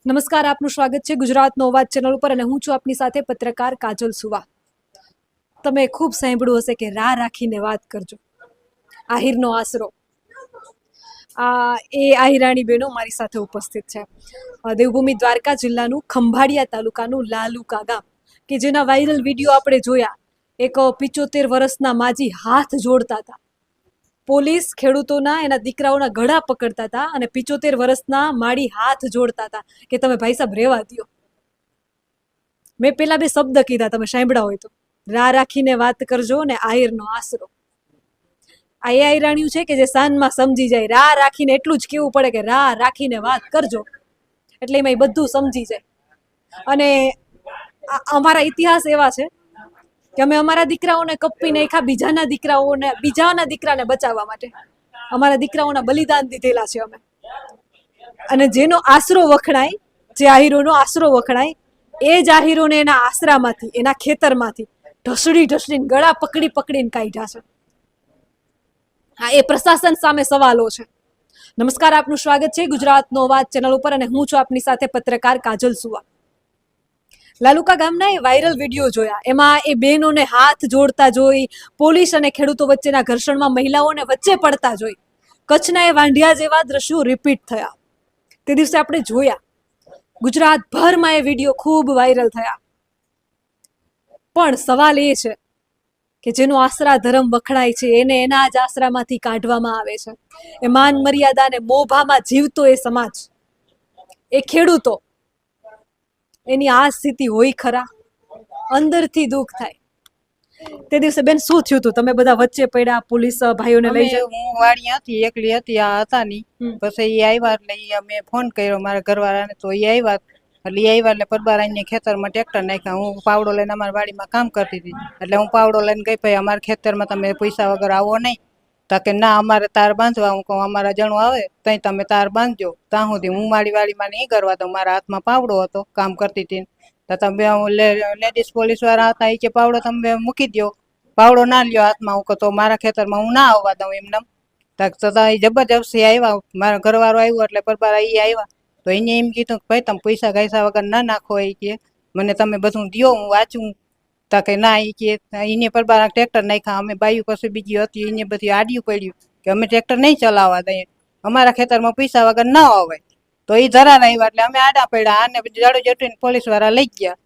નમસ્કાર, આપનું સ્વાગત છે ગુજરાતનો અવાજ ચેનલ ઉપર અને હું છું આપની સાથે પત્રકાર કાજલ સુવા. તમે ખૂબ સાંભળ્યું હશે કે રાહ રાખીને વાત કરજો, આહિરનો આશરો. એ આહિરાણી બહેનો મારી સાથે ઉપસ્થિત છે. દેવભૂમિ દ્વારકા જિલ્લાનું ખંભાળિયા તાલુકાનું લાલુકા ગામ, કે જેના વાયરલ વિડીયો આપણે જોયા. એક 75 વર્ષના માજી હાથ જોડતા હતા. પોલીસ ખેડૂતોના એના દીકરાઓના ગળા પકડતા હતા અને 75 વર્ષના માળી હાથ જોડતા હતા કે તમે ભાઈ સાહેબ રહેવા દ્યો. મેં પેલા બે શબ્દ કીધા, તમે સાંભળ્યા હોય તો, રાહ રાખીને વાત કરજો ને આહિરનો આશરો. આ એ આહિરાણ્યું છે કે જે સાંજમાં સમજી જાય. રાહ રાખીને એટલું જ કેવું પડે કે રાહ રાખીને વાત કરજો, એટલે એમાં બધું સમજી જાય. અને અમારા ઇતિહાસ એવા છે કે અમે અમારા દીકરાઓને કપ્પી નાખ્યા બીજાના દીકરાને બચાવવા માટે. અમારા દીકરાઓના બલિદાન દીધેલા છે અમે. અને જેનો આશરો વખણાય, જે આહીરોનો આશરો વખણાય, એ જ આહીરોને એના આશરામાંથી, એના ખેતરમાંથી ઢસડીને ગળા પકડીને કાઢ્યા છે. હા, એ પ્રશાસન સામે સવાલો છે. નમસ્કાર, આપનું સ્વાગત છે ગુજરાતનો અવાજ ચેનલ ઉપર અને હું છું આપની સાથે પત્રકાર કાજલ સુવા. લાલુકા ગામના એ વાયરલ વિડીયો જોયા. એમાં એ બહેનોને હાથ જોડતા જોઈ, પોલીસ અને ખેડૂતો વચ્ચેના ઘર્ષણમાં મહિલાઓને વચ્ચે પડતા જોઈ. કચ્છના એ વાંઢિયા જેવા દ્રશ્યો રિપીટ થયા. તે દિવસે આપણે જોયા. ગુજરાતભરમાં એ વિડીયો ખૂબ વાયરલ થયા. પણ સવાલ એ છે કે જેનો આશરા ધર્મ વખણાય છે એને એના જ આશરામાંથી કાઢવામાં આવે છે. એ માન મર્યાદા અને મોભામાં જીવતો એ સમાજ, એ ખેડૂતો, એની આ સ્થિતિ હોય ખરા? અંદરથી દુઃખ થાય. તે દિવસે બેન શું થયું હતું? તમે બધા વચ્ચે પડ્યા, પોલીસ ભાઈઓને લઈ જાય? હું વાડી હતી, એકલી હતી, આ હતા ની. પછી એ આવ્યા એટલે અમે ફોન કર્યો મારા ઘરવાળાને, તો એ આવ્યા. એટલે એ આવ્યા એટલે પરબારાની ખેતરમાં ટ્રેક્ટર નાખ્યા. હું પાવડો લઈને અમારી વાડીમાં કામ કરતી હતી, એટલે હું પાવડો લઈને ગઈ, ભાઈ અમારા ખેતરમાં તમે પૈસા વગર આવો નહીં. તા કે ના, અમારે તાર બાંધવા. હું કહું અમારા જણું આવે ત્યાં તમે તાર બાંધજો. ત્યાં સુધી હું મારી વાડીમાં નહીં કરવા દઉં. મારા હાથમાં પાવડો હતો, કામ કરતી હતી. તો તમે લેડીઝ પોલીસ વાળા હતા, એ કે પાવડો તમે મૂકી દો, પાવડો ના લ્યો હાથમાં. હું કહું તો મારા ખેતરમાં હું ના આવવા દઉં એમને. એ જબરજસ્તી આવ્યા. મારા ઘરવાળો આવ્યો એટલે પરબારા એ આવ્યા, તો એને એમ કીધું કે ભાઈ તમે પૈસા ગાયસા વગર ના નાખો. એ કે મને તમે બધું દો, હું વાંચું. તા કે ના, એ કે એને પરબારા ટ્રેક્ટર નાખ્યા. અમે બાયું પછી બીજી હતી, એને બધી આડ્યું પડ્યું કે અમે ટ્રેક્ટર નહીં ચલાવવા દઈએ, અમારા ખેતરમાં પૈસા વગર ના આવે. તો એ ધરાર આવ્યા એટલે અમે આડા પડ્યા. આને જાડો જેટલીને પોલીસ વાળા લઈ ગયા.